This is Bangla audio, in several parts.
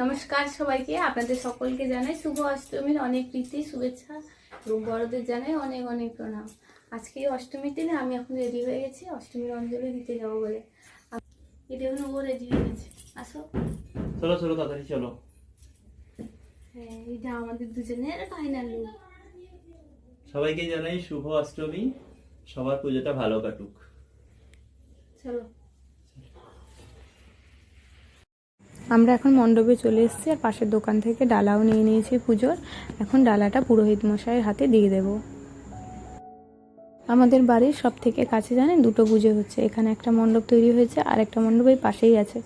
নমস্কার সবাইকে, আপনাদের সকলকে জানাই শুভ অষ্টমীর অনেক প্রীতি শুভেচ্ছা এবং বড়দের জানাই অনেক অনেক প্রণাম। আজকে অষ্টমীর দিনে আমি এখন রেডি হয়ে গেছি অষ্টমীর অঞ্জলি দিতে যাবো বলে। এই দেখুন ও রেডি হয়ে গেছে, আসো। চলো চলো তাড়াতাড়ি চলো। হ্যাঁ, এটা আমাদের দুজনের ফাইনাল লুক। সবাইকে জানাই শুভ অষ্টমী, সবার পুজোটা ভালো কাটুক। চলো। আমরা এখন মণ্ডপে চলে এসেছি আর পাশের দোকান থেকে ডালাও নিয়ে নিয়েছি পুজোর। এখন ডালাটা পুরোহিত মশাইয়ের হাতে দিয়ে দেব। আমাদের বাড়ির সব থেকে কাছে জানেন দুটো পুজো হচ্ছে। এখানে একটা মণ্ডপ তৈরি হয়েছে আর একটা মণ্ডপ এই পাশেই আছে।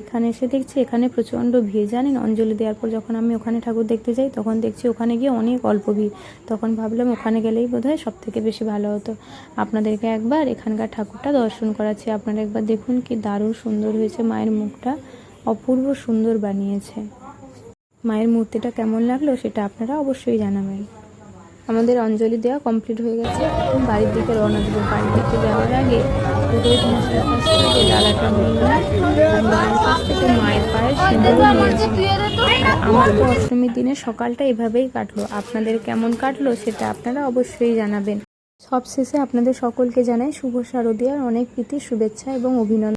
এখানে এসে দেখছি এখানে প্রচণ্ড ভিড়, জানেন। অঞ্জলি দেওয়ার পর যখন আমি ওখানে ঠাকুর দেখতে যাই তখন দেখছি ওখানে গিয়ে অনেক অল্প ভিড়। তখন ভাবলাম ওখানে গেলেই বোধহয় সব থেকে বেশি ভালো হতো। আপনাদেরকে একবার এখানকার ঠাকুরটা দর্শন করাচ্ছি। আপনারা একবার দেখুন কি দারুণ সুন্দর হয়েছে। মায়ের মুখটা অপূর্ব সুন্দর বানিয়েছে। মায়ের মূর্তিটা কেমন লাগলো সেটা আপনারা অবশ্যই জানাবেন। আমাদের অঞ্জলি দেওয়া কমপ্লিট হয়ে গেছে। এখন বাড়ির দিকে রওনা দেবো। বাড়ির দিকে যাওয়ার আগে পুরোহিত মশাইয়ের কাছ থেকে ডালাটা নিয়ে নিলাম আর মায়ের কাছ থেকে মায়ের পায়ে সিঁদুর নিয়েছি। আমার তো অষ্টমীর দিনে সকালটা এভাবেই কাটলো। আপনাদের কেমন কাটলো সেটা আপনারা অবশ্যই জানাবেন। সবশেষে আপনাদের সকলকে জানাই শুভ শারদীয়ার অনেক প্রীতি শুভেচ্ছা এবং অভিনন্দন।